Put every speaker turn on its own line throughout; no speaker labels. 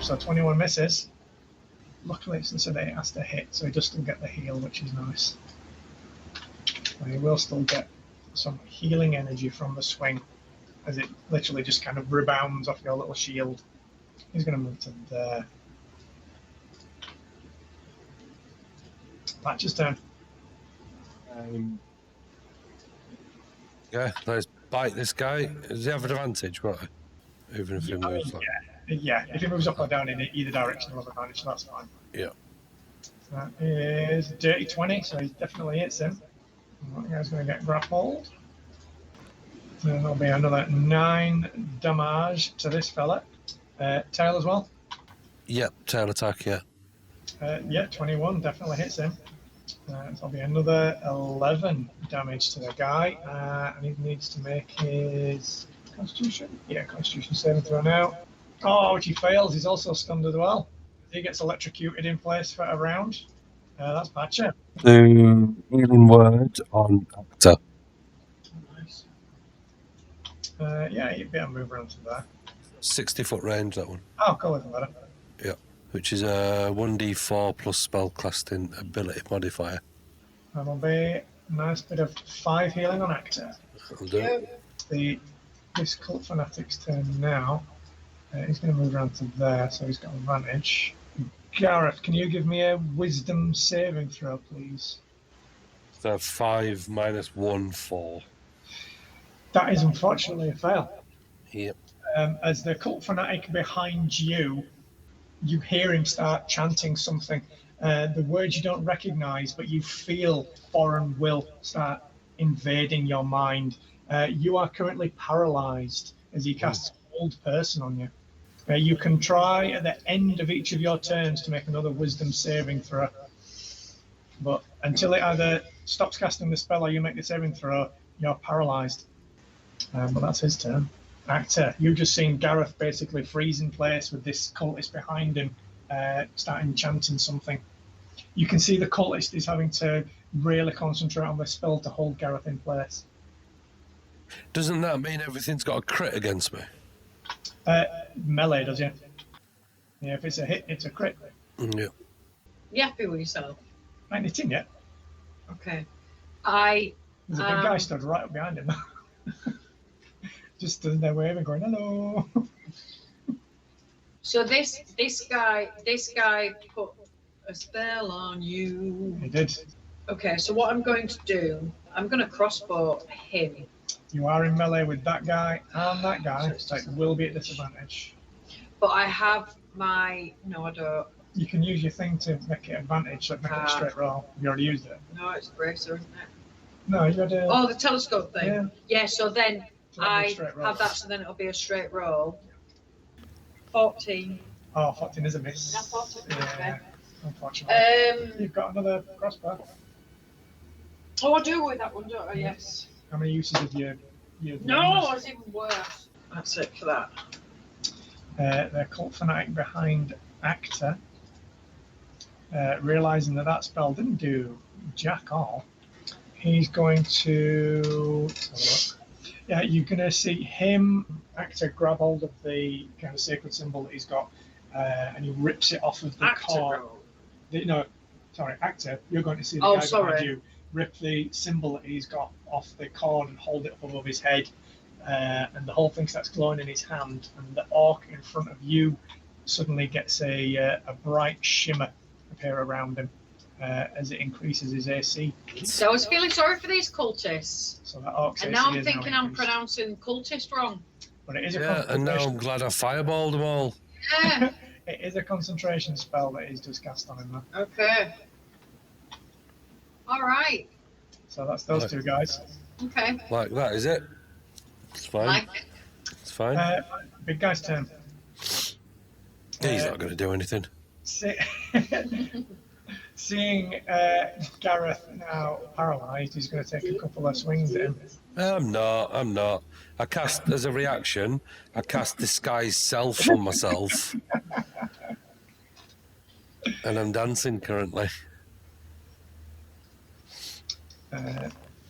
so 21 misses. Luckily, it's so that it has to hit, so he does still get the heal, which is nice. And he will still get some healing energy from the swing, as it literally just kind of rebounds off your little shield. He's going to move to there. Patch's turn.
Yeah, let's bite this guy. Does he have an advantage? What? Even if he moves like...
Yeah, if he moves up or down in either direction, he'll have advantage, so that's fine.
Yeah.
That is dirty 20, so he definitely hits him. That guy's going to get grappled. And there'll be another 9 damage to this fella. Tail as well?
Yep, tail attack, yeah.
Yeah, 21 definitely hits him. So there'll be another 11 damage to the guy. And he needs to make his Constitution. Yeah, Constitution saving throw now. Oh, which he fails. He's also stunned as well. He gets electrocuted in place for a round. That's Patcher.
The healing word on actor.
Nice. Yeah, you'd be able to move around to there.
60-foot range, that one.
Oh, cool, even better.
Yeah, which is a 1d4 plus spellcasting ability modifier.
That'll be a nice bit of 5 healing on actor.
That'll do.
This cult fanatic's turn now. He's going to move around to there, so he's got advantage. Gareth, can you give me a wisdom saving throw, please?
So 5 minus 1, 4.
That is unfortunately a fail.
Yep.
As the cult fanatic behind you, you hear him start chanting something. The words you don't recognize, but you feel foreign will start invading your mind. You are currently paralyzed as he casts Hold Person on you. You can try at the end of each of your turns to make another wisdom saving throw. But until it either stops casting the spell or you make the saving throw, you're paralyzed. But that's his turn. Actor, you've just seen Gareth basically freeze in place with this cultist behind him, starting chanting something. You can see the cultist is having to really concentrate on the spell to hold Gareth in place.
Doesn't that mean everything's got a crit against me?
Melee, does it? Yeah, if it's a hit, it's a crit.
Yeah.
You happy with yourself?
I ain't hitting yet.
Okay.
There's a big guy stood right up behind him. Just stood there waving, going, hello.
So this guy put a spell on you.
He did.
Okay, so what I'm going to do, I'm going to crossbow him.
You are in melee with that guy and that guy, so it will be at disadvantage.
But I have my... No, I don't.
You can use your thing to make it advantage, so make it a straight roll. You already used it.
No, it's bracer, isn't it?
No, you had a...
Oh, the telescope thing. Yeah, so then
So
I have that, so then it'll be a straight roll. 14.
Oh, 14 is a miss.
Yeah, 14.
Yeah,
Okay.
unfortunately. You've got another crossbow.
Oh, I do with that one, don't I? Yes.
How many uses of your
No, it's even worse. That's it for that.
The cult fanatic behind Actor, realizing that spell didn't do jack all, he's going to... Yeah, you're going to see him, Actor, grab hold of the kind of sacred symbol that he's got, and he rips it off of the cord. No, sorry, Actor, you're going to see the guy behind you rip the symbol that he's got off the cord and hold it up above his head, and the whole thing starts glowing in his hand, and the orc in front of you suddenly gets a bright shimmer appear around him as it increases his AC.
So I was feeling sorry for these cultists.
So that orc's
and
AC
now I'm
is
thinking I'm
increased.
pronouncing cultist wrong.
But it is a
and now
concentration.
I'm glad I fireballed them all.
Yeah.
It is a concentration spell that he's just cast on him now.
Okay. All right.
So that's those two guys.
Okay.
Like that, is it? It's fine.
Like it.
It's fine.
Big guy's turn.
He's not going to do anything.
Seeing Gareth now paralysed, he's going to take a couple of swings at him.
I'm not. I cast, as a reaction, I cast Disguise Self on myself. And I'm dancing currently.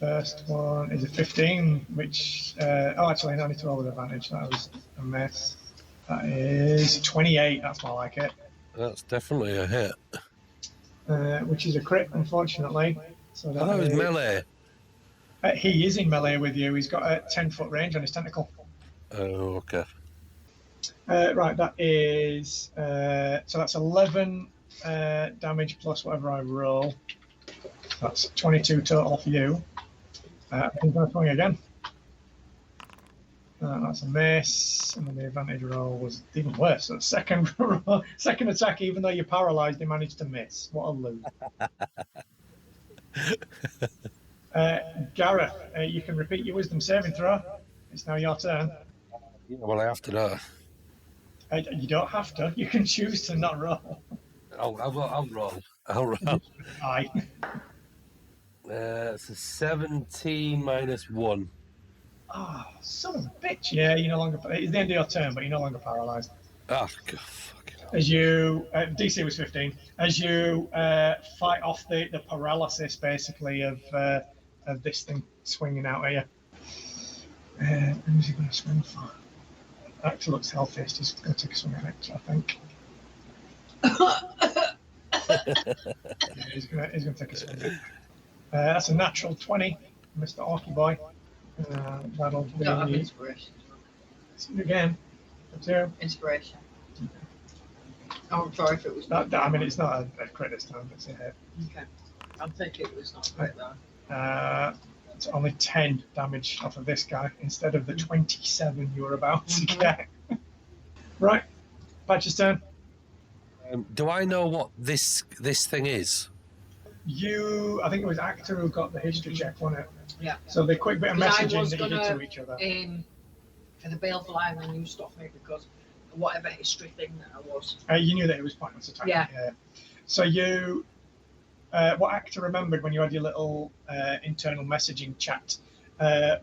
First one is a 15, which... actually, I need to roll with advantage. That was a mess. That is 28. That's more like it.
That's definitely a hit.
Which is a crit, unfortunately. So
I thought it was
is,
melee.
he is in melee with you. He's got a 10-foot range on his tentacle.
Oh, okay.
Right, that is so that's 11 damage plus whatever I roll. That's 22 total for you. He's going to swing again. That's a miss, and then the advantage roll was even worse. So second roll, second attack, even though you're paralyzed, he managed to miss. What a loot. Gareth, you can repeat your wisdom saving throw. It's now your turn.
Yeah, well, I have to know.
You don't have to. You can choose to not roll.
I'll roll. I'll roll.
Aye.
It's a 17 minus 1.
Oh, son of a bitch. Yeah, you're no longer. It's the end of your turn, but you're no longer paralyzed.
Ah, God, fucking hell.
As you, DC was 15. As you fight off the paralysis, basically, of this thing swinging out at you. Who's he going to swing for? Actor looks healthiest. He's going to take a swing at it, I think. Yeah, he's going to take a swing at it. That's a natural 20, Mr. Orky Boy. That'll be
Don't have inspiration.
again. Two.
Inspiration. Oh, I'm sorry if it was
That, I mean, it's not a crit this time, but it's a hit.
Okay. I'll take it was not great though.
It's only 10 damage off of this guy instead of the 27 you were about to get. Right, Patch's turn.
Do I know what this thing is?
I think it was Actor who got the history check, wasn't it?
Yeah.
So the quick bit of
Because I
messaging
was
that you did
gonna,
to each other.
For the baleful eye, when you stopped me because of whatever history thing that I was.
You knew that it was pointless attacking.
Yeah.
So you, what Actor remembered when you had your little internal messaging chat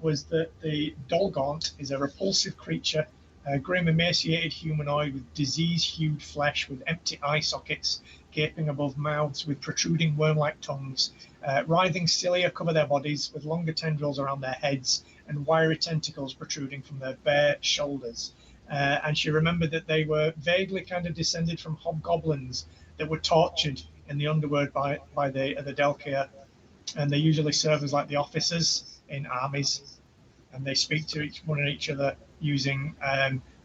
was that the Dolgaunt is a repulsive creature, a grim, emaciated humanoid with disease-hued flesh with empty eye sockets gaping above mouths with protruding worm-like tongues. Writhing cilia cover their bodies with longer tendrils around their heads and wiry tentacles protruding from their bare shoulders. And she remembered that they were vaguely kind of descended from hobgoblins that were tortured in the underworld by the Delkir, and they usually serve as like the officers in armies, and they speak to each other using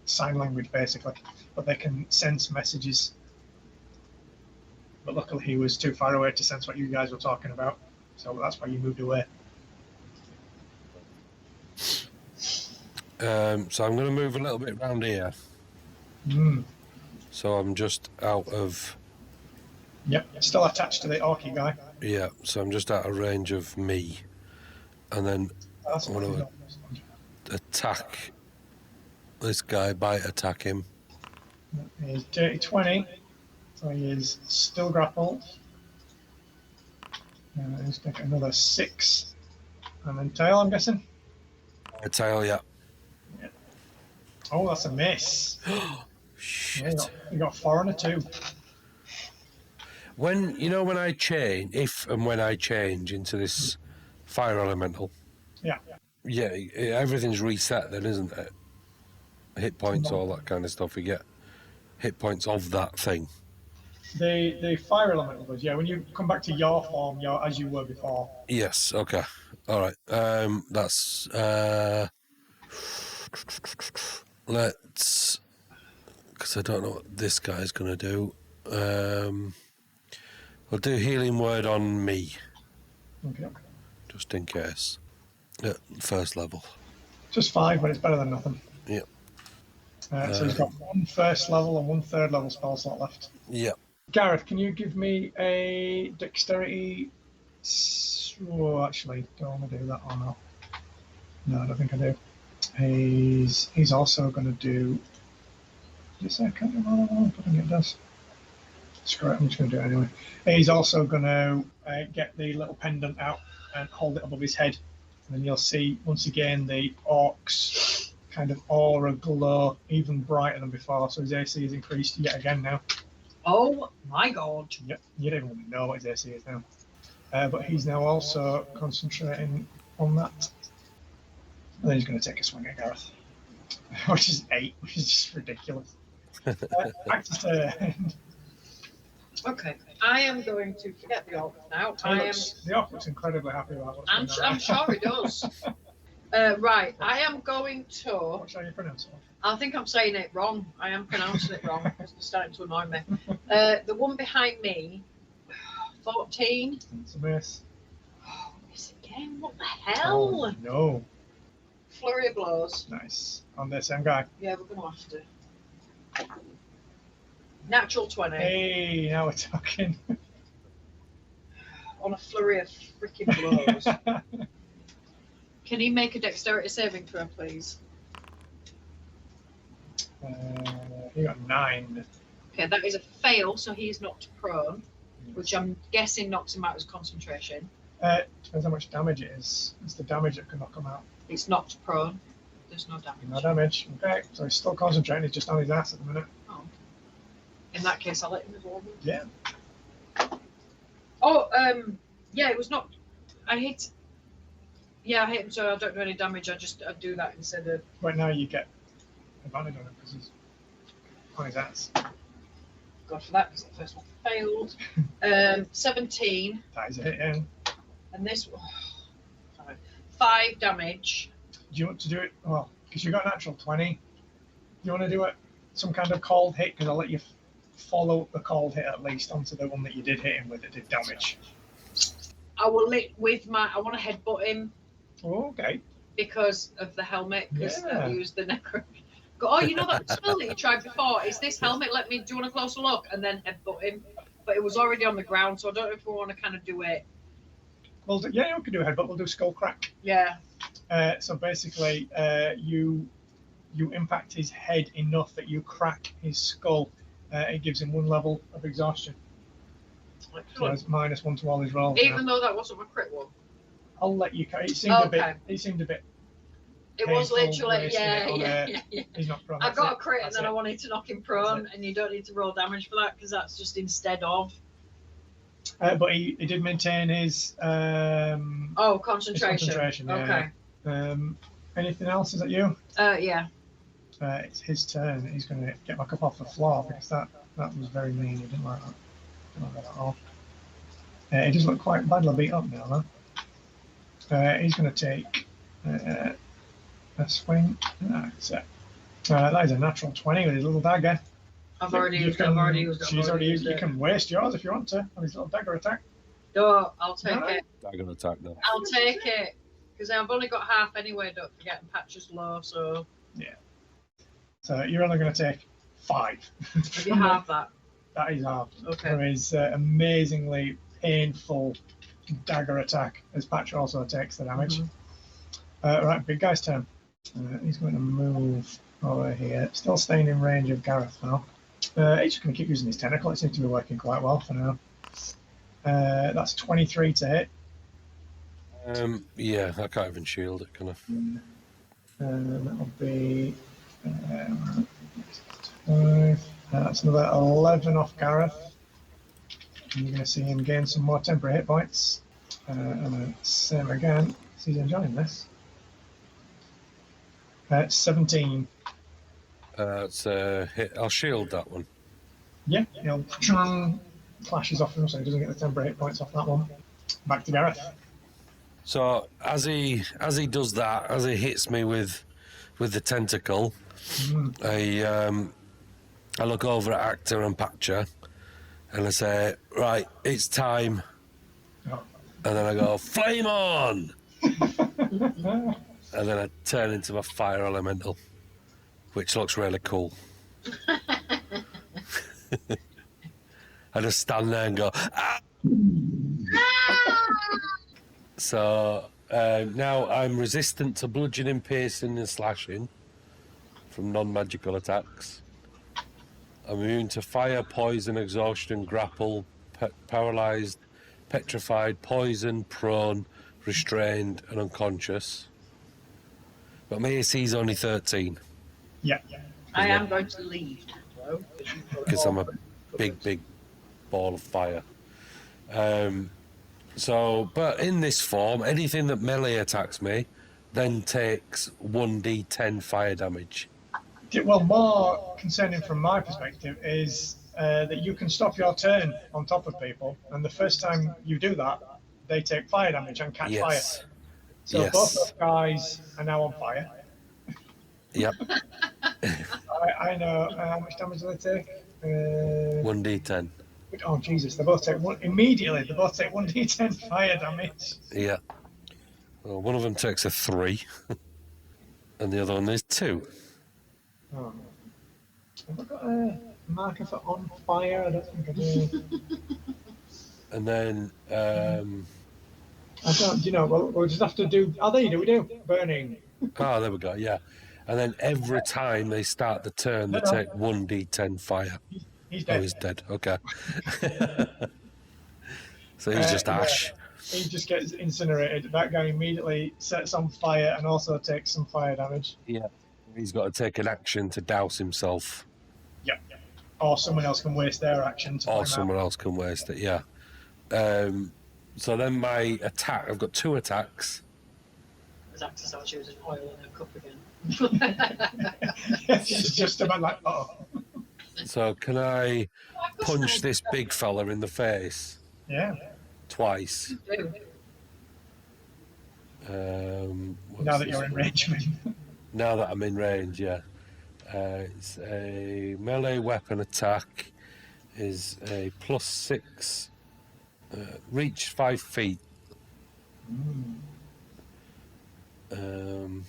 sign language basically, but they can sense messages. But luckily he was too far away to sense what you guys were talking about, so that's why you moved away.
So I'm going to move a little bit around here. So I'm just out of...
Yep, still attached to the Orky guy.
Yeah, so I'm just out of range of me. And then
That's
I want to attack this guy, bite attack him.
He's dirty 20, so he is still grappled. Let's take another 6. And then tail, I'm guessing.
A tail, yeah.
Oh, that's a miss.
Shit.
You got 4 and a 2.
When I change, if and when I change into this fire elemental, yeah, everything's reset then, isn't it? Hit points, all that kind of stuff. You get hit points of that thing.
The fire elemental does, yeah. When you come back to your form, you're as you were before.
Yes. Okay. All right. That's let's, because I don't know what this guy's gonna do. I'll do healing word on me,
Okay.
just in case. At first level.
Just 5, but it's better than nothing.
Yeah.
So he's got 1 first level and 1 third level spell slot left.
Yeah.
Gareth, can you give me a dexterity? Oh, actually, do I want to do that or not? No, I don't think I do. He's also going to do. Did you say I can't do that? I think it does. Screw it, I'm just going to do it anyway. He's also going to get the little pendant out and hold it above his head. And then you'll see, once again, the orc's kind of aura glow even brighter than before. So his AC is increased yet again now.
Oh my god.
Yep, you don't even know what his AC is now. But he's now also concentrating on that. And then he's going to take a swing at Gareth. which is 8, which is just ridiculous. Back to turn.
Okay, I am going to forget the orc now.
The orc looks incredibly happy about what's going on.
I'm sure it does. Right, I am going to.
What shall you pronounce it?
I think I'm saying it wrong. I am pronouncing it wrong. It's starting to annoy me. The one behind me, 14.
It's a miss.
Oh, miss again. What the hell?
Oh, no.
Flurry of blows.
Nice. On the same guy.
Yeah, we're going to have to. Natural 20.
Hey, now we're talking.
On a flurry of freaking blows. Can he make a dexterity saving throw, please?
He got 9.
Okay, that is a fail, so he's knocked prone, which I'm guessing knocks him out of his concentration.
Depends how much damage it is. It's the damage that can knock him out.
It's knocked prone. There's no damage.
No damage. Okay, so he's still concentrating. He's just on his ass at the minute.
Oh. In that case, I'll let him as well.
Yeah.
Oh, yeah, it was not. I hit. Yeah, I hit him, so I don't do any damage. I do that instead of.
Right now, you get advantage on him because he's on his ass.
God for that, because the first one failed. 17.
That is a hit, yeah.
And this one. 5 damage.
Do you want to do it? Well, because you got a natural 20. Do you want to do it some kind of cold hit? Because I'll let you follow the cold hit at least onto the one that you did hit him with that did damage.
I will with my. I want to headbutt him.
Oh, okay.
Because of the helmet, because
Yeah.
I used the necro. Oh, you know that spell that you tried before? Is this helmet? Do you want a closer look? And then headbutt him. But it was already on the ground, so I don't know if we want to kind of do it.
Well, yeah, we can do a headbutt. We'll do skull crack.
Yeah.
So basically, you impact his head enough that you crack his skull. It gives him 1 level of exhaustion. So it's -1 to all his rolls.
Even though that wasn't a crit one.
I'll let you. It seemed a bit. It seemed a bit.
It was
painful
literally,
wasting it on
yeah.
He's not prone.
I
That's
got
it.
a crit and
That's
then
it.
I wanted to knock him prone, and you don't need to roll damage for that because that's just instead of.
But he did maintain his.
Oh, concentration.
His concentration. Yeah.
Okay.
Anything else? Is that you?
Yeah.
It's his turn. He's going to get back up off the floor because that was very mean. He didn't like that. Didn't like that at all. He does look quite badly beat up now, though. He's going to take a swing. That's it. That is a natural 20 with his little dagger.
I've already used it.
She's already used it. You can waste yours if you want to on his little dagger attack.
No, I'll take it.
Dagger attack now.
I'll take it. Because I've only got half anyway, don't forget, and Patch is low, so.
Yeah. So you're only going to take 5.
If you half that.
That is half.
Okay.
For his amazingly painful dagger attack, as Patch also takes the damage. Right, big guy's turn. He's going to move over here. Still staying in range of Gareth now. He's just going to keep using his tentacle. It seems to be working quite well for now. That's 23 to hit.
Yeah, I can't even shield it, can I?
That'll be 5. That's another 11 off Gareth. And you're going to see him gain some more temporary hit points. And then same again. So he's enjoying this. 17.
It's a hit. I'll shield that one.
Yeah, he'll flashes off him so he doesn't get the temporary hit points off that one. Back to Gareth.
So as he does that, as he hits me with the tentacle, I look over at Actor and Patcher, and I say, "Right, it's time."
Oh.
And then I go, "Flame on!" And then I turn into my fire elemental, which looks really cool. I just stand there and go, "Ah!" So now I'm resistant to bludgeoning, piercing, and slashing from non-magical attacks. I'm immune to fire, poison, exhaustion, grapple, paralyzed, petrified, poison, prone, restrained, and unconscious. But my AC is only 13.
Yeah.
I am going to leave now, though.
Because I'm a big ball of fire. But in this form, anything that melee attacks me then takes 1d10 fire damage.
Well, more concerning from my perspective is that you can stop your turn on top of people, and the first time you do that, they take fire damage and catch fire. So both those guys are now on fire.
Yep.
I know. How much damage do they take?
1d10.
Oh, Jesus. They both take one immediately. They both take 1d10 fire damage.
Yeah. Well, one of them takes a 3, and the other one is 2.
Oh. Have I got a marker for on fire? I don't think I do.
And then...
I don't, we'll just have to do... Oh, there you do, we do. Burning.
Oh, there we go, yeah. And then every time they start the turn, they take 1d10 fire.
He's dead.
Oh, he's dead, okay. So he's just ash.
Yeah. He just gets incinerated. That guy immediately sets on fire and also takes some fire damage.
Yeah. He's got to take an action to douse himself.
Yep. Or someone else can waste their action to
Or someone else can waste it, yeah. So then my attack, I've got 2 attacks.
His axe starts using oil in a cup again.
She's just about like, oh.
So can I punch this big fella in the face?
Yeah.
Twice.
Now that you're in range.
Now that I'm in range, yeah. It's a melee weapon attack. Is a +6. Reach 5 feet. So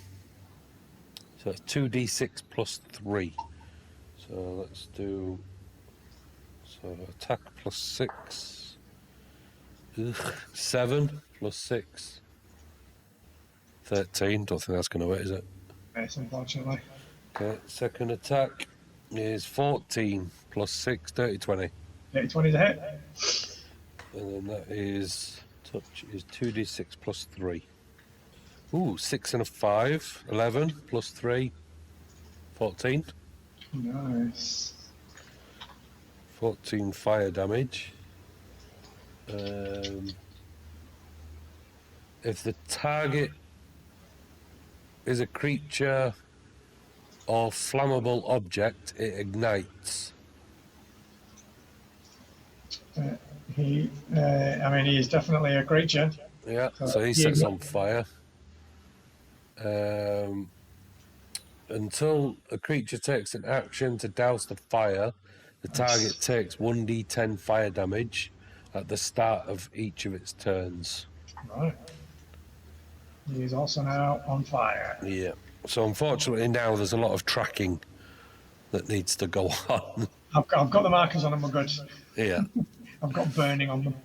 it's 2d6 +3. So let's do. So attack +6. 7 +6. 13. Don't think that's going to hit, is it?
Yes, unfortunately.
Okay, second attack is 14 +6, dirty 20.
Dirty 20 is a hit.
And then that is, touch is 2d6 +3. Ooh, 6 and a 5, 11 +3, 14.
Nice.
14 fire damage. If the target is a creature or flammable object, it ignites.
He is definitely a creature.
Yeah, so he sets on fire. Until a creature takes an action to douse the fire, the target takes 1d10 fire damage at the start of each of its turns.
Right. He's also now on fire.
Yeah. So unfortunately now there's a lot of tracking that needs to go on.
I've got the markers on them, we're good.
Yeah.
I've got burning on them.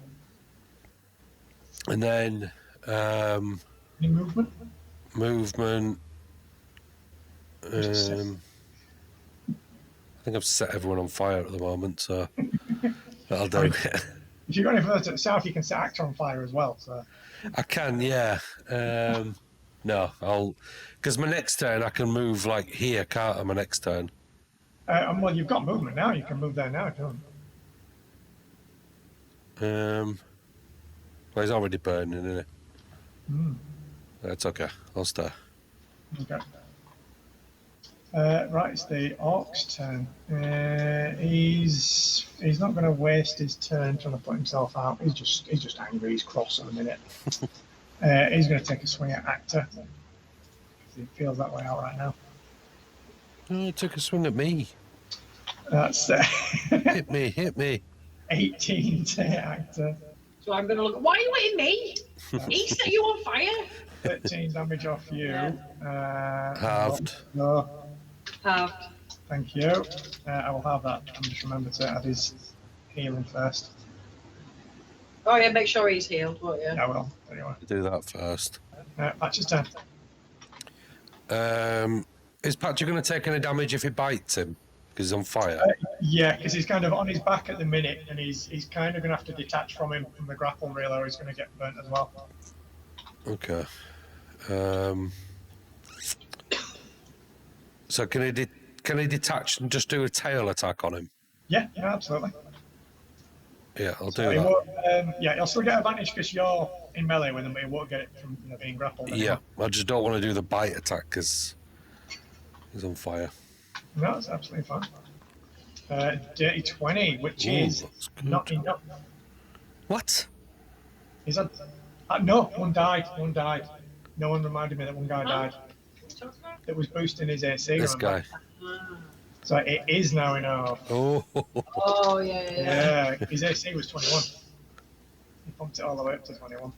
And then...
Any movement?
Movement. I think I've set everyone on fire at the moment, so that'll do.
If you go any further to the south, you can set actor on fire as well. So
I can, yeah. No, because my next turn I can move like here, can't I? My next turn.
Well, you've got movement now. You can move there now if you want.
Well, he's already burning, isn't it? That's okay. I'll stay.
Okay. Right, it's the orc's turn. He's not going to waste his turn trying to put himself out. He's just angry. He's cross in a minute. He's going to take a swing at actor. He feels that way out right now.
Oh, he took a swing at me.
That's
hit me.
18 to hit actor.
So I'm going to look. Why are you hitting me? He set you on fire.
13 damage off you.
Halved.
No.
Halved.
Thank you. I will have that. And just remember to add his healing first.
Oh yeah, make sure he's healed, won't you?
Yeah, I will. Anyway.
Do that first.
Patch's turn.
Is Patcher going to take any damage if he bites him? Because he's on fire?
Yeah, because he's kind of on his back at the minute, and he's kind of going to have to detach from him from the grapple reel, or he's going to get burnt as well.
Okay. So can he detach and just do a tail attack on him?
Yeah, absolutely.
Yeah, I'll do
So
that.
yeah, he'll still get advantage because you're in melee with him, but he won't get it from being grappled anymore.
Yeah, I just don't want to do the bite attack because he's on fire.
No, that's absolutely fine. Dirty 20, which
Ooh,
is
that's good.
not enough.
What?
He's had... no, one died. One died. No one reminded me that one guy died. That was boosting his AC.
This
remember?
guy.
So it is now enough.
Oh.
Oh, yeah.
Yeah, his AC was 21. He pumped it all the way up to 21.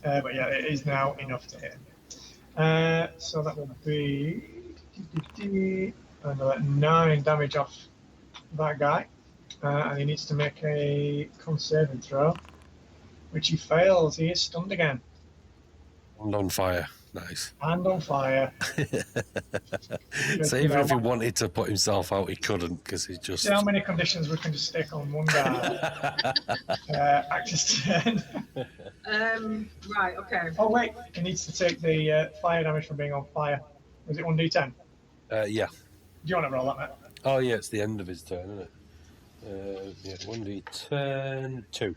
But yeah, it is now enough to hit him. So that will be another 9 damage off that guy. And he needs to make a con saving throw, which he fails. He is stunned again.
And on fire. Nice.
And on fire.
So even if he wanted to put himself out, he couldn't because he's just...
See how many conditions we can just stick on one guy. Axis turn.
Right, okay.
Oh wait, he needs to take the fire damage from being on fire. Was it 1d10?
Yeah.
Do you want to roll that, Matt?
Oh, yeah, it's the end of his turn, isn't it? Yeah, 1d10, 2.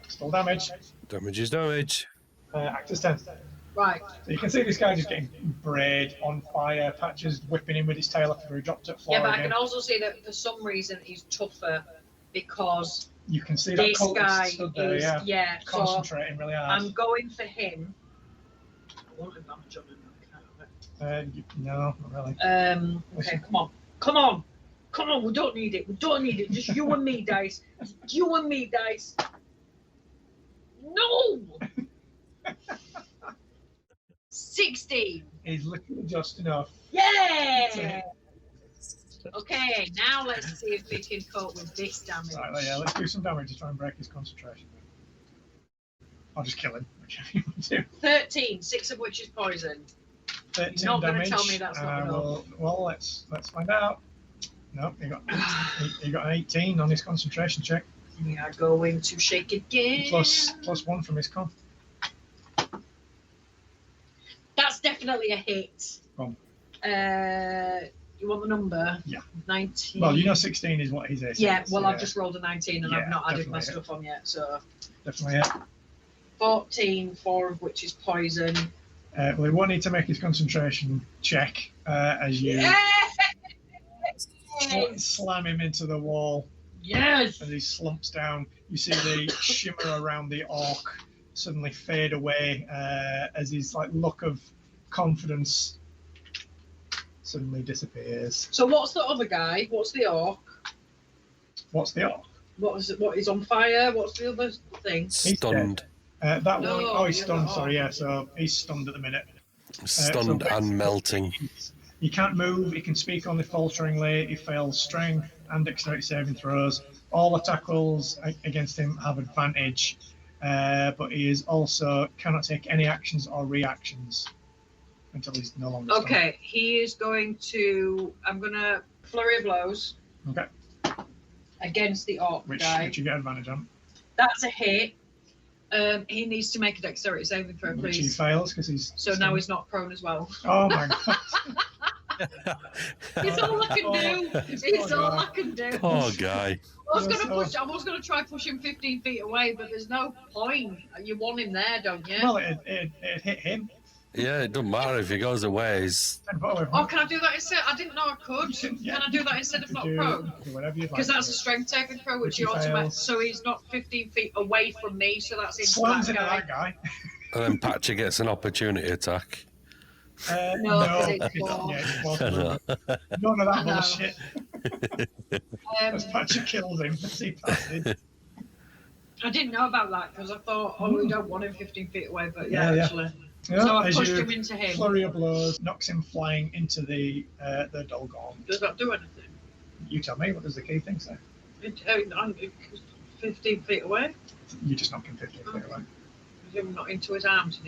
Still damage.
Damage is damage.
Axis 10.
Right.
So you can see this guy just getting brayed on fire, Patches whipping him with his tail after he dropped it floor
Yeah, but
again.
I can also see that for some reason he's tougher because
You can see
this
that
guy
stood there,
is,
yeah,
so
concentrating really hard.
I'm going for him. I want advantage on him.
No, not really.
Okay, come on. Come on. Come on, we don't need it. We don't need it. Just you and me, Dice. Just you and me, Dice. No! 16.
He's literally just enough.
Yeah! Okay, now let's see if we can cope with this damage.
Right, yeah, let's do some damage to try and break his concentration. I'll just kill him. Whichever you want to do.
13, 6 of which is poison.
13
You're not going
damage.
to tell me that's not enough.
Well, let's find out. No, he got an 18 on his concentration check.
We are going to shake again.
Plus 1 from his con.
That's definitely a hit.
Go
You want the number?
Yeah.
19.
Well, you know 16 is what his AC
Yeah,
is,
well, I've just rolled a 19 and
Yeah,
I've not added my
definitely
stuff on yet, so.
Definitely it.
14, 4 of which is poison.
Well, he won't need to make his concentration check as you slam him into the wall.
Yes!
As he slumps down, you see the shimmer around the orc suddenly fade away as his look of confidence suddenly disappears.
So what's the other guy? What's the orc?
What's the orc?
What is on fire? What's the other thing?
Stunned.
That one, oh, he's
the
stunned,
other
sorry, yeah, so he's stunned at the minute.
Stunned and melting.
He can't move, he can speak only falteringly, he fails strength and dexterity saving throws. All attack rolls against him have advantage, but he is also cannot take any actions or reactions until he's no longer stunned.
Okay, he is going to, I'm going to flurry of blows.
Okay.
Against the orc guy.
Which you get advantage on.
That's a hit. He needs to make a dexterity saving throw, please.
Which he fails because he's
So now he's not prone as well.
Oh my god.
It's all I can do. It's all I can do.
Poor guy.
I was gonna try push him 15 feet away, but there's no point. You want him there, don't you?
Well, it hit him.
Yeah, it doesn't matter if he goes away.
Oh, can I do that instead? I didn't know I could.
Yeah.
Can I do that instead of not
Do
prone?
whatever you'd like.
Because that's a strength saving throw, which
Which
you
he
automatically.
fails.
So he's not 15 feet away from me, so that's into
Slams
that
into
guy.
that guy.
And then Patcher gets an opportunity attack.
No,
no,
it's more.
yeah, it's
I
more.
know.
None of that
I know.
bullshit. As Patcher kills him as he passes.
I didn't know about that because I thought, we don't want him 15 feet away, but
Yeah.
actually.
Yeah,
So I
as
pushed
you
him into him.
flurry of blows, knocks him flying into the Dolgorm.
Does that do anything?
You tell me, what does the key thing say?
I'm 15 feet away.
You just knock him 15 feet away.
I'm not into his arms.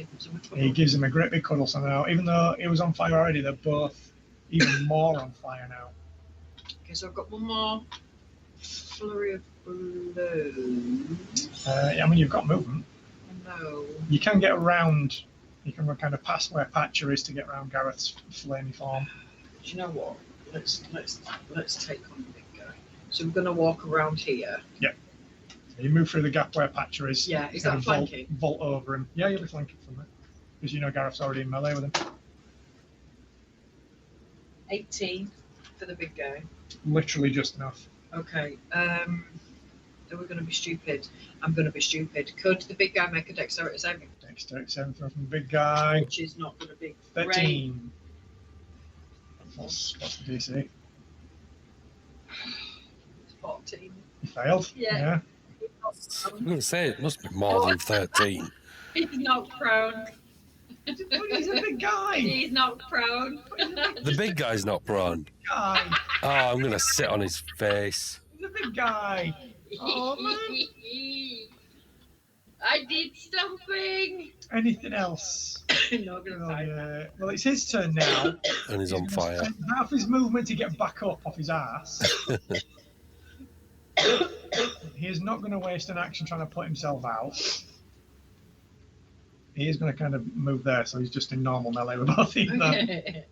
He gives him a great big cuddle, so now, even though he was on fire already, they're both even more on fire now.
Okay, so I've got one more flurry of blows.
I mean, you've got movement.
No.
You can get around, you can kind of pass where Patcher is to get around Gareth's flamey form.
Do you know what? Let's take on the big guy. So we're going to walk around here.
Yep. So you move through the gap where Patcher is.
Yeah, is
kind
that
of
flanking?
Vault over him. Yeah, you'll be flanking from it. Because you know Gareth's already in melee with him.
18 for the big guy.
Literally just enough.
Okay. Are we going to be stupid? I'm going to be stupid. Could the big guy make a dexterity saving?
Dexterity 7 from the big guy.
Which is not going to be
13. What's the DC?
It's 14.
You failed?
Yeah.
I'm going to say it must be more than 13.
He's not prone.
He's a big guy.
He's not prone.
The big guy's not prone.
Guy.
Oh, I'm going to sit on his face.
He's a big guy. Oh, man.
I did something.
Anything else?
No, gonna
Well, it's his turn now.
And he's on fire.
Half his movement to get back up off his ass. He is not going to waste an action trying to put himself out. He is going to kind of move there, so he's just in normal melee with both of you.
Okay.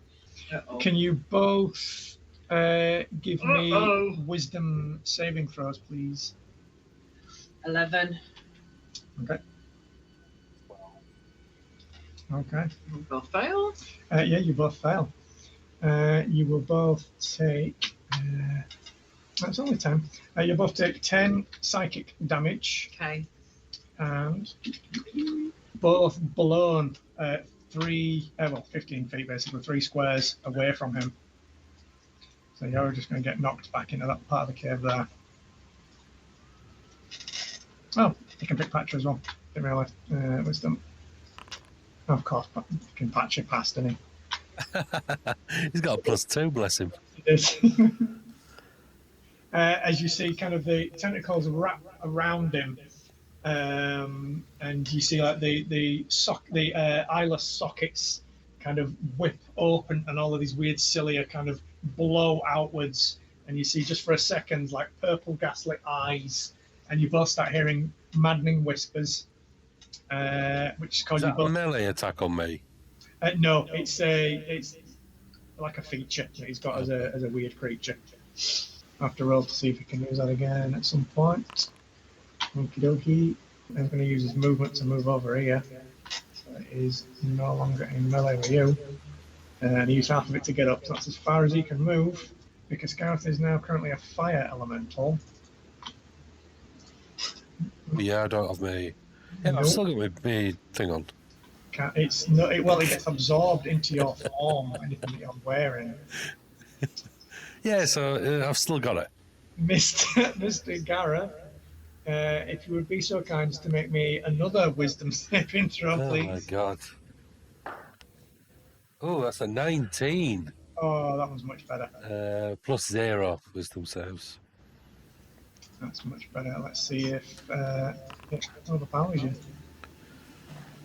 Can you both give me wisdom saving throws, please?
11.
Okay. Okay.
We both fail.
Yeah, you both fail. You will both take. That's only 10. You both take 10 psychic damage.
Okay.
And both blown 15 feet basically, 3 squares away from him. So you're just going to get knocked back into that part of the cave there. Oh, you can pick Patcher as well. Didn't realise. Wisdom. Oh, of course, you can Patcher past, didn't he?
He's got a +2, bless him.
It is. As you see, kind of the tentacles wrap around him, and you see like the eyeless sockets kind of whip open, and all of these weird cilia kind of blow outwards, and you see just for a second like purple gaslit eyes, and you both start hearing maddening whispers, which cause
Is
you
that
both.
a melee attack on me?
No, it's like a feature that he's got as a weird creature. I have to roll to see if he can use that again at some point. Okie dokie. I'm going to use his movement to move over here. So he's no longer in melee with you. And he used half of it to get up, so that's as far as he can move. Because Gareth is now currently a fire elemental.
Yeah, I don't have me. Yeah,
Nope.
I've still got my thing on.
It's not. Well, it gets absorbed into your form, anything that you're wearing.
Yeah, so I've still got it.
Mr. Gareth, if you would be so kind as to make me another wisdom saving throw, please.
Oh my god. Oh, that's a 19.
Oh, that one's much better.
+0 wisdom saves.
That's much better. Let's see if it overpowers you.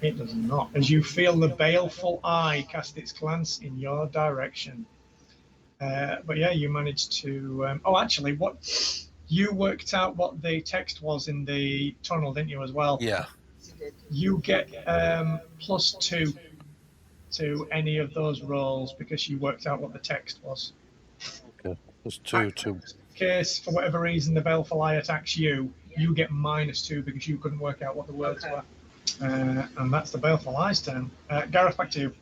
It does not. As you feel the baleful eye cast its glance in your direction. But yeah, you managed to. Actually, what you worked out what the text was in the tunnel, didn't you, as well?
Yeah.
You get +2 to any of those rolls because you worked out what the text was.
Okay. +2 to.
In case, for whatever reason, the baleful eye attacks you, you get -2 because you couldn't work out what the words were. And that's the baleful eye's turn. Gareth, back to you.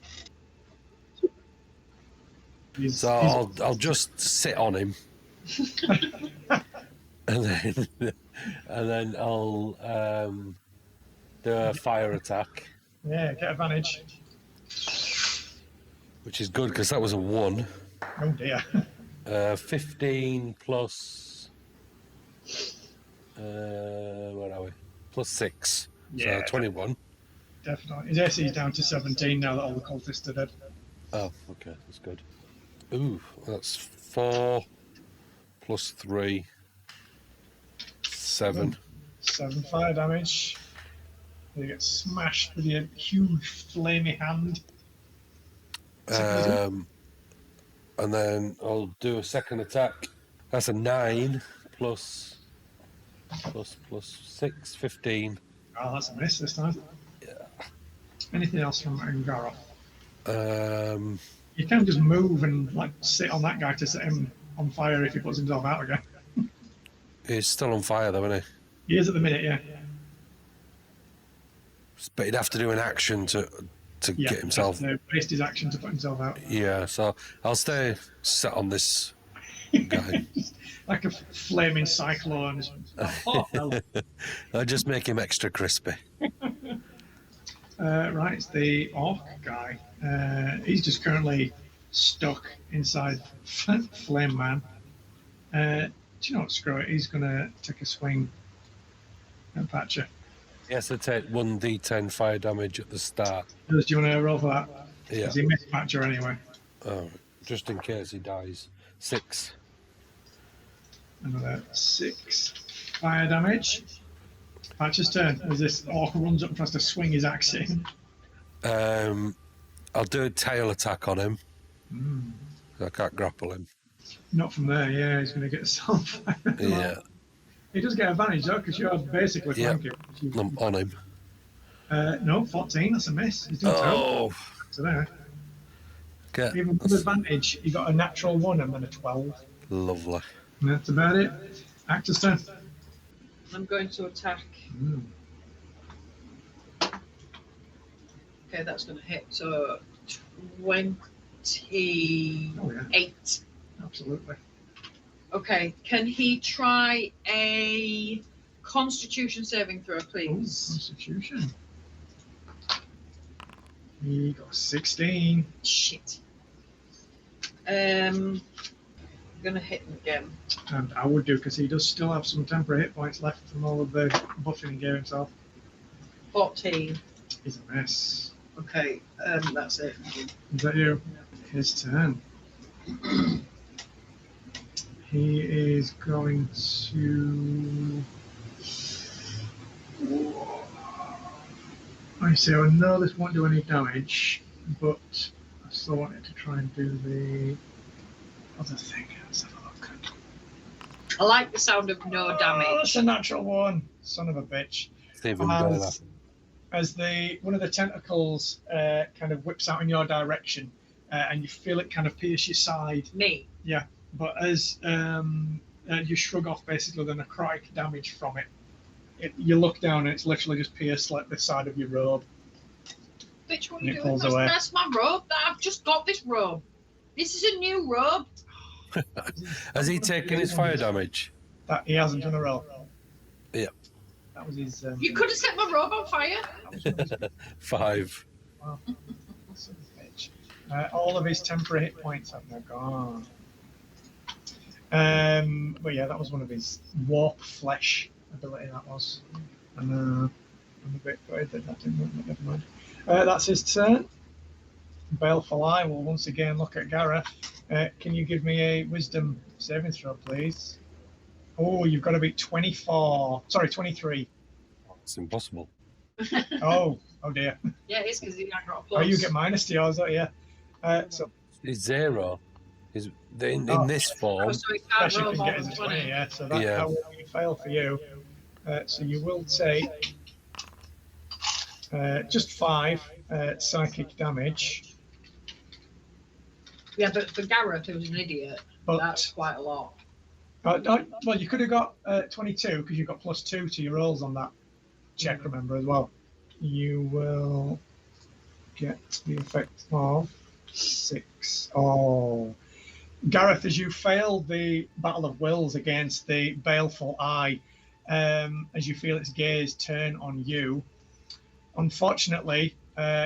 So I'll just sit on him, and then I'll do a fire attack,
Yeah, get advantage.
which is good because that was a 1.
Oh dear.
15 plus where are we? +6.
Yeah.
So 21.
Definitely. His AC is down to 17 now that all the cultists are dead.
Oh, okay, that's good. Ooh, that's 4 plus 3, 7.
7 fire damage. You get smashed with your huge flamey hand.
And then I'll do a second attack. That's a 9 plus 6, 15.
Oh, that's a miss this time.
Yeah.
Anything else from Angara? You can just move and like sit on that guy to set him on fire if he puts himself out again.
He's still on fire, though, isn't he?
He is at the minute, yeah.
But he'd have to do an action to get himself.
To waste his action to put himself out.
Yeah, so I'll stay set on this guy.
Like a flaming cyclone.
I'll just make him extra crispy.
Right, it's the orc guy. He's just currently stuck inside Flame Man. Do you know what? Screw it. He's going to take a swing at Patcher.
He has to take 1d10 fire damage at the start.
Do you want to roll for that?
Yeah.
Because he missed Patcher anyway.
Oh, just in case he dies. 6.
Another 6 fire damage. Patcher's turn. As this orc runs up and tries to swing his axe in.
I'll do a tail attack on him. I can't grapple him.
Not from there, yeah. He's going to get himself.
Yeah.
He does get advantage though, because you're basically flanking.
I'm on him.
No, 14. That's a miss. He's doing terrible. So there.
Okay.
Even with advantage, you got a natural 1 and then a 12.
Lovely.
And that's about it. Actor's turn.
I'm going to attack. Okay, that's going to hit. So 28.
Oh, yeah. Absolutely.
Okay, can he try a Constitution saving throw, please?
Constitution. He got 16.
Shit. I'm gonna hit him again.
And I would do, because he does still have some temporary hit points left from all of the buffing he gave himself.
14.
He's a mess.
Okay, that's it.
Is that you? His turn. He is going to. I see. I know this won't do any damage, but I still wanted to try and do the other thing. Let's have a look.
I like the sound of no damage.
Oh, that's a natural 1. Son of a bitch.
It's even better.
As one of the tentacles kind of whips out in your direction, and you feel it kind of pierce your side.
Me.
Yeah. But as you shrug off basically the necrotic damage from it, you look down and it's literally just pierced like the side of your robe.
Bitch, what are you doing? That's my robe. I've just got this robe. This is a new robe.
Has he taken his fire damage?
That he hasn't done a roll.
Yeah.
That was his.
You could have set my robe on fire.
5.
Wow. All of his temporary hit points have now gone. But yeah, that was one of his warp flesh ability. That was, and I'm a bit worried that didn't work. But never mind. That's his turn. Baleful Eye will once again look at Gareth. Can you give me a Wisdom saving throw, please? Oh, you've got to beat 24. Sorry, 23.
It's impossible.
Oh dear.
Yeah, it is because he got a plus.
Oh, you get minus to yours, don't you? So
it's 0. In this form.
So he can't
especially
roll
if he
more
gets
than
a
20.
20, yeah. So that will be a fail for you. So you will take just 5 psychic damage.
Yeah, but for Gareth, who's an idiot, that's quite a lot.
Well, you could have got 22 because you've got +2 to your rolls on that check, remember, as well. You will get the effect of 6. Oh. Gareth, as you fail the Battle of Wills against the Baleful Eye, as you feel its gaze turn on you, unfortunately,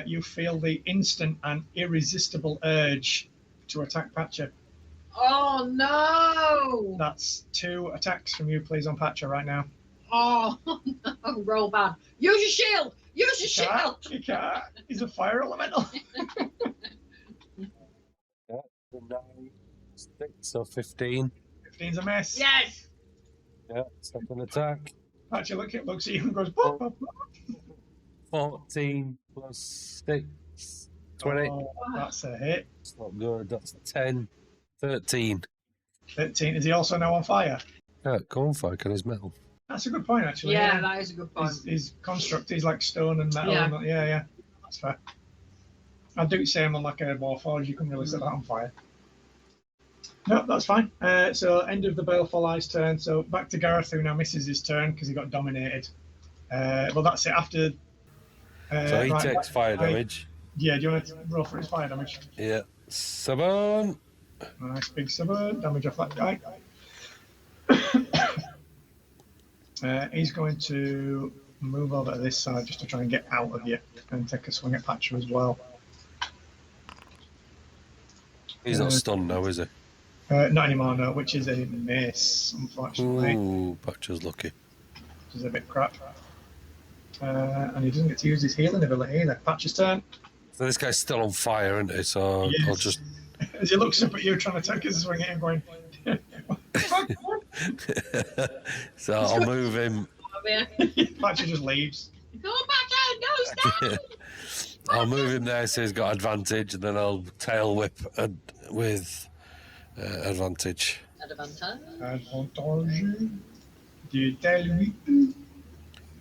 you feel the instant and irresistible urge to attack Patcher.
Oh, no!
That's 2 attacks from you, please, on Patcher right now.
Oh, no, roll bad. Use your shield! Use your shield!
You can't. He's a fire elemental.
9, 6, so 15.
15's a miss.
Yes!
Yeah, second attack.
Patcher looks at you and goes, pop, pop, pop.
14 plus 6, 20.
Oh, that's a hit.
It's not good. That's 10, 13.
13. Is he also now on fire?
Can't go on fire, can his metal?
That's a good point, actually.
Yeah, that is a good point.
His construct, he's like stone and metal.
Yeah.
Yeah. That's fair. I do say him on like a Warforged, you can really set that on fire. No, that's fine. So end of the Baleful Eye's turn. So back to Gareth, who now misses his turn because he got dominated. Well, that's it. After.
So he takes fire damage.
Yeah, do you want to roll for his fire damage?
Yeah. 7.
Nice big 7 damage off that guy. He's going to move over to this side just to try and get out of you and take a swing at Patcher as well.
He's not stunned now, is he?
Not anymore, no, which is a miss, unfortunately.
Ooh, Patcher's lucky.
Which is a bit crap. And he doesn't get to use his healing ability either. Patcher's turn.
So this guy's still on fire, isn't he? So
Yes.
I'll just...
As he looks up at you trying to take his swing at him going...
So I'll move him...
Patcher just leaves.
Go back out, no, stop!
I'll move him there so he's got advantage, and then I'll tail whip with advantage.
Advantage. Du tail whip.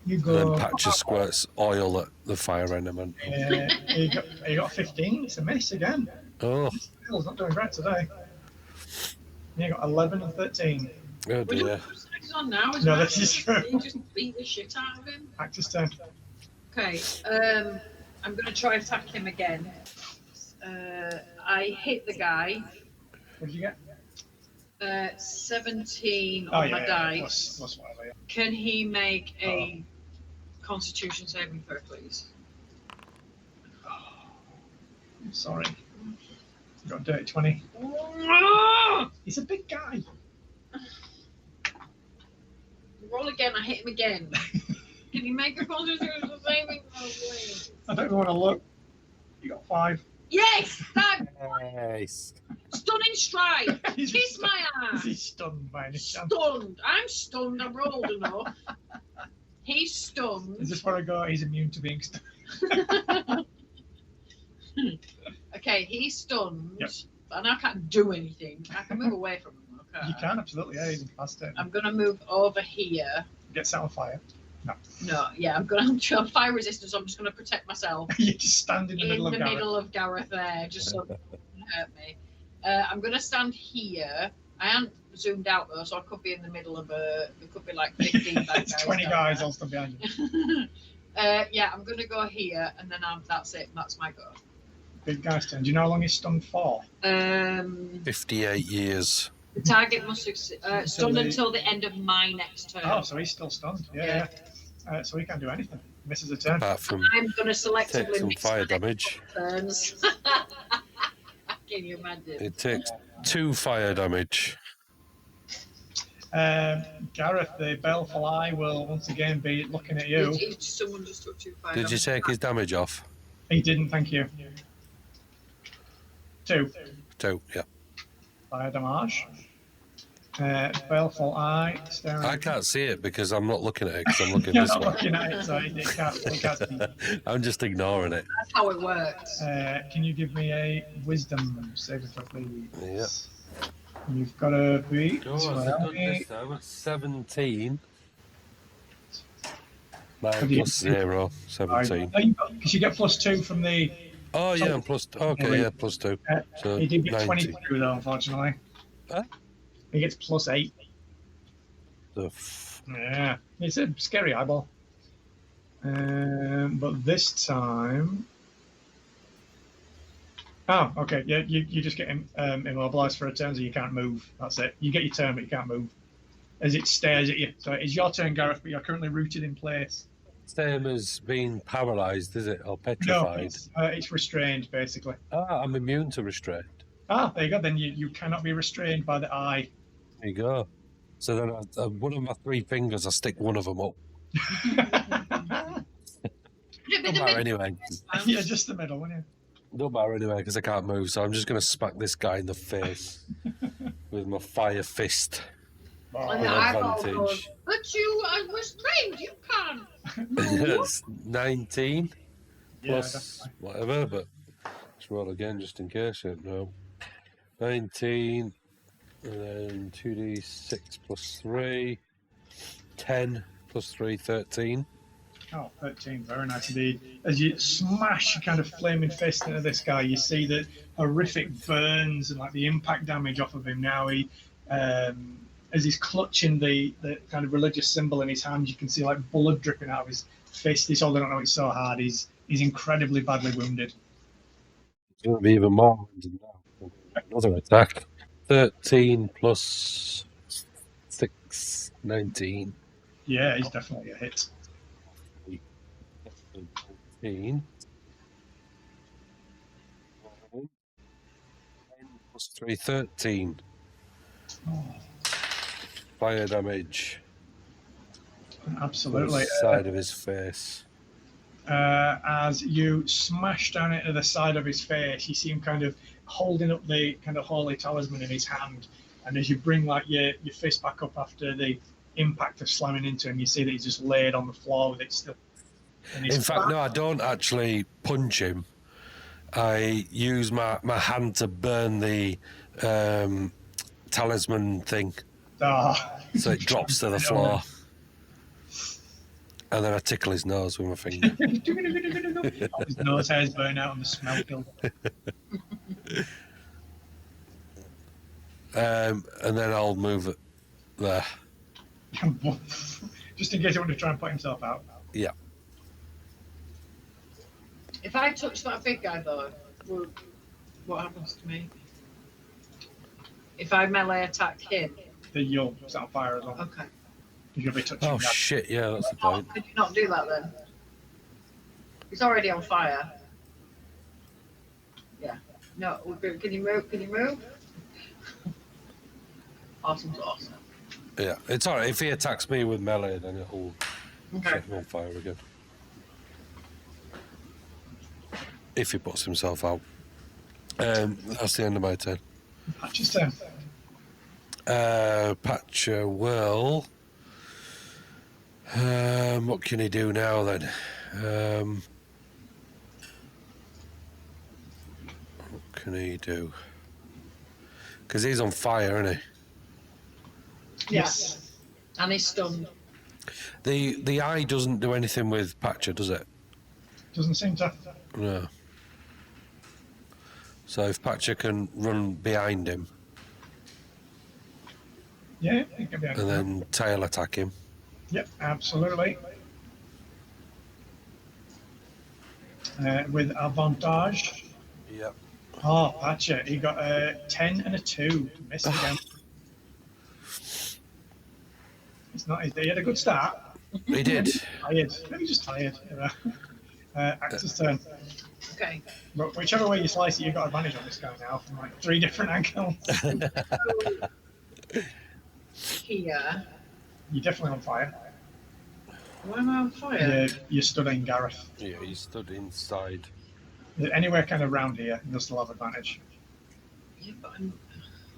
You go.
And then Patcher squirts oil at the fire element.
He got 15. It's a miss again.
Oh.
He's not doing great today. You got 11 and 13.
Oh
We don't
dear.
put snacks on now,
No, this is true.
You just beat the shit out of him.
Actor's turn.
Okay, I'm going to try attack him again. I hit the guy.
What did you get?
17 on my dice.
Plus whatever, yeah.
Can he make a Constitution saving throw, please?
Sorry. You got a dirty 20. He's a big guy.
Roll again. I hit him again. Can you make a Constitution saving throw, please?
I don't even want to look. You got 5.
Yes! That
Nice.
stunning strike! Kiss my
Is
ass!
he stunned by any chance?
Stunned. I'm stunned. I rolled enough. He's stunned.
Is this where I go? He's immune to being stunned.
Okay, he's stunned.
Yep.
And I can't do anything. I can move away from him. Okay.
You can, absolutely. Yeah, he's past it.
I'm going to move over here.
Get set on fire.
No, yeah, I'm going to have fire resistance. So I'm just going to protect myself
You just stand in the middle of Gareth.
middle of Gareth there, just so it doesn't hurt me. I'm going to stand here. I haven't zoomed out though, so I could be in the middle of a. There could be like 15 bad
It's
guys
20
down
guys
there.
all stood behind you.
Yeah, I'm going to go here, and then that's it. That's my go.
Big guy's turn. Do you know how long he's stunned for?
58 years.
The target must stun
the-
until the end of my next turn.
Oh, so he's still stunned. Yeah. So he can't do anything. Misses a turn.
Apart from
I'm going to selectively
take some
miss
fire
my
damage.
turns. Can you imagine?
It takes 2 fire damage.
Gareth, the Baleful Eye will once again be looking at you.
Someone just took 2 fire
Did you
damage.
take his damage off?
He didn't, thank you. 2
2, yeah.
fire damage. Baleful Eye staring.
I can't see it because I'm not looking at it because I'm looking
You're
this
not
way.
looking at it, so it can't see.
I'm just ignoring it.
That's how it works.
Can you give me a wisdom saving throw, please?
Yeah.
You've got to be.
Oh, I've done this time. 17. 9
do you-
plus 0, 17.
Because you get +2 from the.
Oh, yeah, and plus... Okay, yeah, plus 2. So
He did get
90.
22 though, unfortunately.
Huh?
He gets +8. Yeah, it's a scary eyeball. But this time. Oh, okay. Yeah, you just get immobilized for a turn, so you can't move. That's it. You get your turn, but you can't move. As it stares at you. So it's your turn, Gareth, but you're currently rooted in place.
Same as being paralysed, is it? Or
No,
petrified?
it's restrained, basically.
Ah, I'm immune to restraint.
Ah, there you go. Then you cannot be restrained by the eye.
There you go. So then one of my 3 fingers, I stick one of them up. Don't matter anyway.
Yeah, just the middle, wouldn't you?
Don't matter anyway because I can't move. So I'm just going to smack this guy in the face with my fire fist.
And
With
the eyeball
advantage.
goes, but you are restrained, you can't.
It's 19
Yeah,
plus
definitely.
whatever, but let's roll again just in case. No. 19, and then 2d6 plus 3, 10 plus 3, 13.
Oh, 13, very nice indeed. As you smash your kind of flaming fist into this guy, you see the horrific burns and like the impact damage off of him. Now as he's clutching the kind of religious symbol in his hand, you can see like blood dripping out of his fist. He's holding on to it so hard. He's incredibly badly wounded.
It's going to be even more wounded now. Another attack. 13 plus 6, 19.
Yeah, he's definitely a hit.
19. 10 plus 3, 13.
Oh.
Fire damage.
Absolutely.
Side of his face.
As you smash down into the side of his face, you see him kind of holding up the kind of holy talisman in his hand. And as you bring like your fist back up after the impact of slamming into him, you see that he's just laid on the floor with it still.
In fact, no, I don't actually punch him. I use my hand to burn the talisman thing. So it drops to the floor. And then I tickle his nose with my finger.
His nose hairs burn out and the smell kills.
And then I'll move it there.
Just in case he wants to try and put himself out.
Yeah.
If I touch that big guy, though, what happens to me? If I melee attack him?
Then you'll set on fire as well.
Okay.
You'll be touching that.
Shit, yeah, that's the point.
Could you not do that then? He's already on fire. Yeah. No, can you move? Can you move? Awesome.
Yeah, it's alright. If he attacks me with melee, then it'll set him on fire again. If he puts himself out. That's the end of my turn.
Patch's turn.
Patcher will... what can he do now then? What can he do? Because he's on fire, isn't he?
Yes. And he's stunned.
The eye doesn't do anything with Patcher, does it?
Doesn't seem to.
No. So if Patcher can run behind him.
Yeah, he can be
and then tail attack him.
Yep, absolutely. With advantage.
Yep.
Oh, Patcher, he got a 10 and a 2. Missed again. It's not. He had a good start.
He did.
Tired. Maybe just tired. Actor's turn.
Okay.
But whichever way you slice it, you've got advantage on this guy now from like 3 different angles.
Here.
You're definitely on fire.
Why am I on fire?
You're studying Gareth.
Yeah, he stood inside.
Anywhere kind of round here, you'll still have advantage.
Yeah, but I'm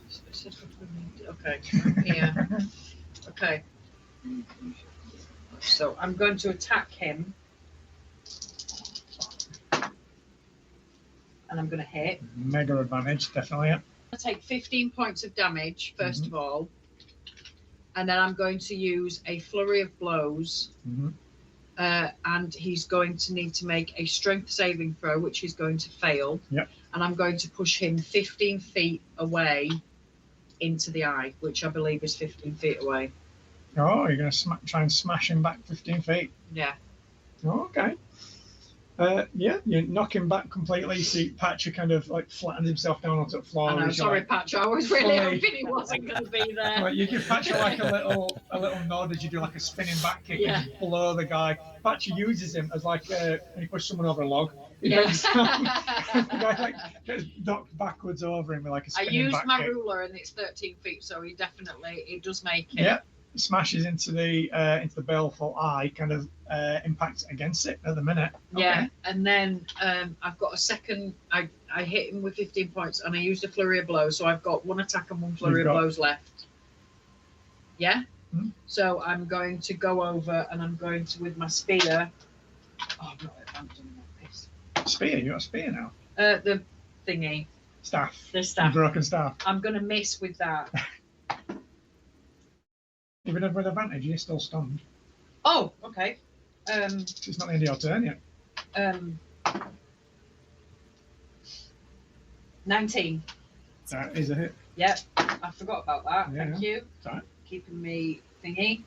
specifically. Okay. Here. Okay. So I'm going to attack him. And I'm going to hit.
Mega advantage, definitely. Yeah.
I take 15 points of damage, first of all. And then I'm going to use a flurry of blows. And he's going to need to make a strength saving throw, which he's going to fail.
Yep.
And I'm going to push him 15 feet away into the eye, which I believe is 15 feet away.
Oh, you're going to try and smash him back 15 feet?
Yeah.
Oh, okay. Yeah, you knock him back completely. You see Patcher kind of like flattens himself down onto the floor.
I know, sorry,
like,
Patcher. I was really hoping he wasn't going to be there.
Well, you give Patcher like a little nod as you do like a spinning back kick and you blow the guy. Patcher uses him as like when you push someone over a log.
Yes.
The guy like gets knocked backwards over him with like a spinning back kick.
I used my ruler and it's 13 feet, so he does make it.
Yeah. Smashes into the baleful eye, kind of impacts against it at the minute.
Yeah,
Okay.
and then I've got a second. I hit him with 15 points, and I used a flurry of blows, so I've got 1 attack and 1 flurry of blows left. Yeah. So I'm going to go over, and I'm going to with my spear. Oh, I've not done this.
Spear? You got a spear now?
The thingy.
Staff.
The staff.
The broken staff.
I'm going to miss with that.
Even with advantage, you're still stunned.
Oh, okay.
It's not the end of your turn yet.
19.
That is a hit.
Yep, I forgot about that.
Yeah,
Thank you.
Sorry.
Keeping me thingy.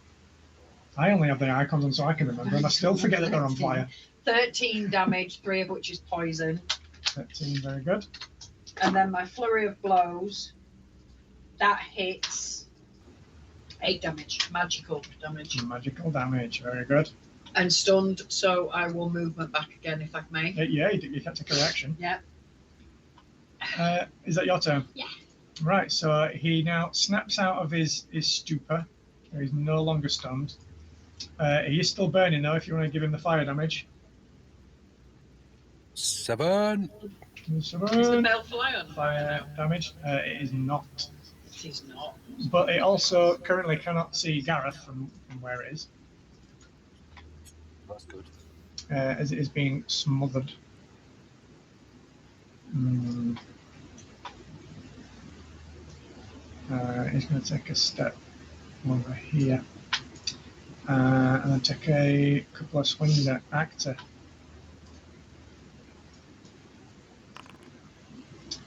I only have the icons on so I can remember, and I still forget that they're on fire.
13 damage, 3 of which is poison.
13, very good.
And then my flurry of blows, that hits 8 damage, magical damage.
Magical damage, very good.
And stunned, so I will movement back again if I may.
Yeah, you can't take a reaction.
Yeah.
Is that your turn?
Yeah.
Right, so he now snaps out of his stupor. He's no longer stunned. He is still burning though, if you want to give him the fire damage.
7.
Is the bell fly on?
Fire damage. It is not.
It is not.
But it also currently cannot see Gareth from where it is.
That's good.
As it is being smothered. He's going to take a step over here. And then take a couple of swings at Actor.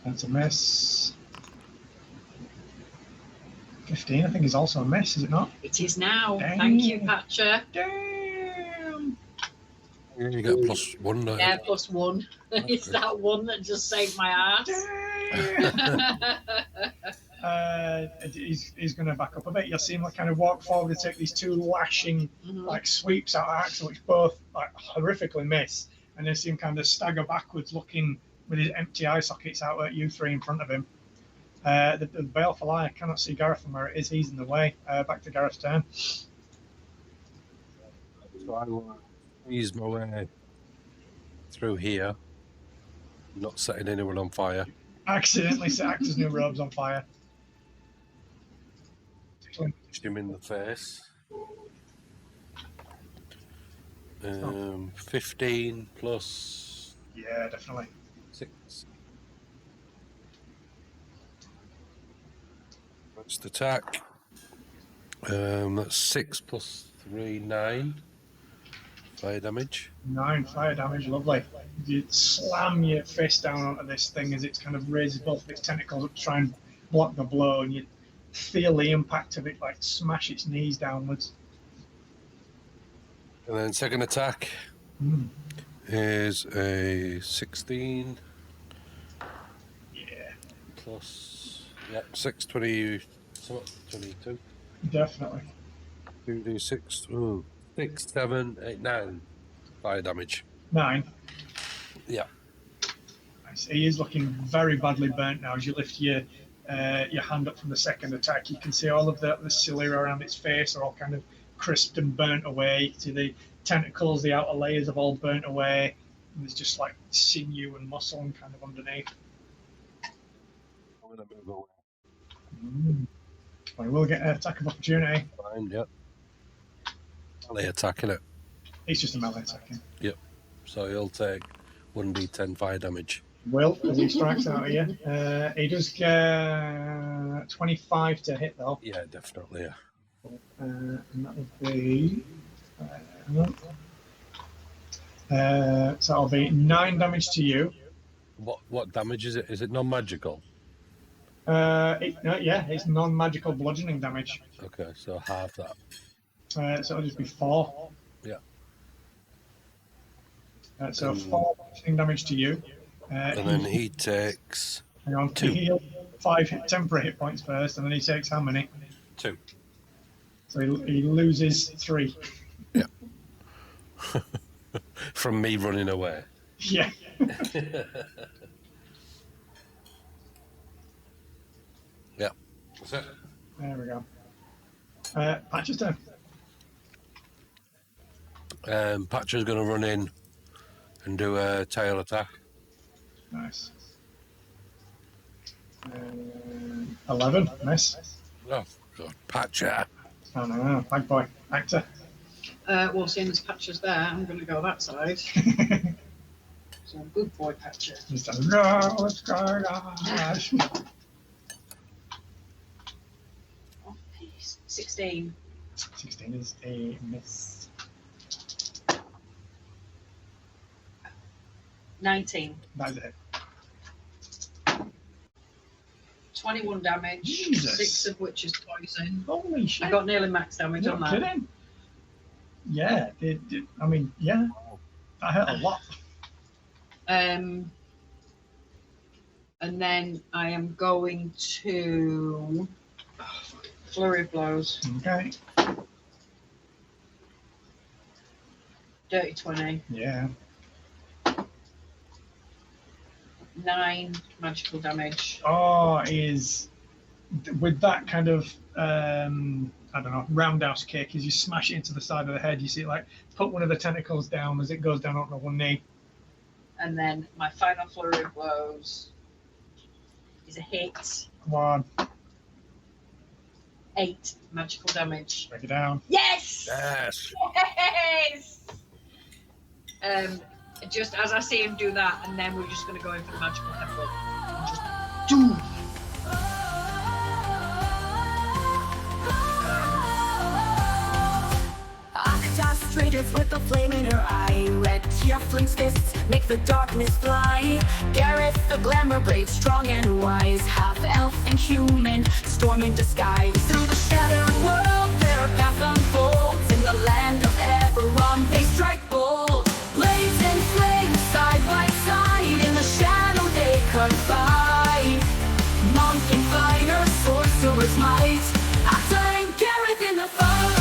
That's a miss. 15, I think, is also a miss, is it not?
It is now.
Dang.
Thank you, Patcher.
Damn!
You get +1 now.
Yeah, +1. It's that one that just saved my ass.
He's going to back up a bit. You'll see him kind of walk forward and take these 2 lashing like sweeps out at Axel, which both like horrifically miss, and then see him kind of stagger backwards, looking with his empty eye sockets out at you 3 in front of him. The baleful eye cannot see Gareth from where it is. He's in the way. Back to Gareth's turn.
So I will ease my way through here, not setting anyone on fire.
Accidentally set Actor's new robes on fire.
Pushed him in the face. 15 plus.
Yeah, definitely.
6. First attack. That's 6 plus 3, 9. Fire damage.
9 fire damage, lovely. You slam your fist down onto this thing as it kind of raises both of its tentacles up to try and block the blow, and you feel the impact of it like smash its knees downwards.
And then second attack is a 16.
Yeah.
Plus, 6, 20, 22.
Definitely.
2d6. Ooh. 6, 7, 8, 9 fire damage.
9.
Yeah.
Nice. He is looking very badly burnt now. As you lift your hand up from the second attack, you can see all of the cilia around its face are all kind of crisped and burnt away. You can see the tentacles, the outer layers have all burnt away. And there's just like sinew and muscle and kind of underneath.
I'm going to move away.
Well, we will get an attack of opportunity.
Fine, yep. Melee attacking it.
It's just a melee attacking.
Yep. So he'll take 1d10 fire damage.
Will, as he strikes out of you. He does get 25 to hit, though.
Yeah, definitely, yeah.
And that would be... so that'll be 9 damage to you.
What damage is it? Is it non-magical?
Yeah, it's non-magical bludgeoning damage.
Okay, so half that.
So it'll just be 4.
Yeah.
So 4 bludgeoning damage to you.
And then he takes...
Hang on,
2.
he heals 5 temporary hit points first, and then he takes how many?
2.
So he loses 3.
Yeah. From me running away.
Yeah.
Yeah. That's it.
There we go. Patch's turn.
Patcher's going to run in and do a tail attack.
Nice. 11, miss.
Oh, God. Patcher.
Oh, no, bad boy. Actor.
Well, seeing as Patcher's there, I'm going to go that side. So, good boy, Patcher.
He's done, no, what's going on?
16.
16 is a miss.
19.
That is it.
21 damage,
Jesus.
6 of which is poison.
Holy shit.
I got nearly max damage
You're
on
not
that.
kidding. Yeah, I mean, yeah, that hurt a lot.
And then I am going to flurry of blows.
Okay.
Dirty 20.
Yeah.
9 magical damage.
Oh, is with that kind of I don't know, roundhouse kick, as you smash it into the side of the head, you see it like put one of the tentacles down as it goes down onto one knee.
And then my final flurry of blows is a hit.
Come on,
8 magical damage.
break it down.
Yes!
Yes.
Yes! Just as I see him do that, and then we're just going to go in for the magical headbutt. And just do.
Octa traders with a flame in her eye. Red tiefling's fists make the darkness fly. Gareth, the glamour brave, strong and wise. Half elf and human, storm in disguise. Through the shattered world, their path unfolds. In the land of Eberron, they strike bold. Blades and flames, side by side. In the shadow, they confide. Monk and fighter, sorcerer's might. Octa and Gareth in the fight.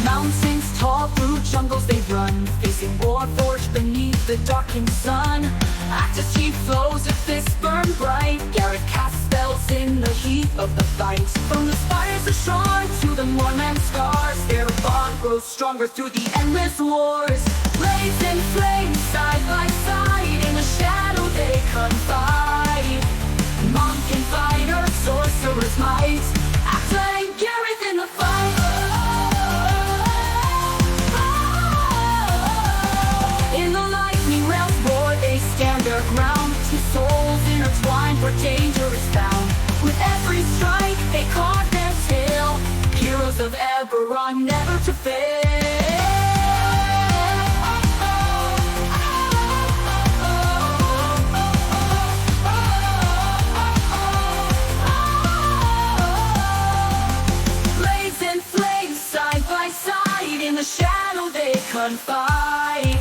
Mountains tall, through jungles they run, facing war forged beneath the darkening sun. Octa's chief flows of fists burn bright. Gareth casts spells in the heat of the fight. From the spires of Shard to the Moorman scars, their bond grows stronger through the endless wars. Blades and flames, side by side, in the shadow they confide. Monk and fighter, sorcerer's might. Octa and Gareth in the fight. In the lightning realms roar, they stand their ground. Two souls intertwined where danger is found. With every strike, they carve their tale. Heroes of Eberron, never to fail. Blades and flames, side by side, in the shadow they confide.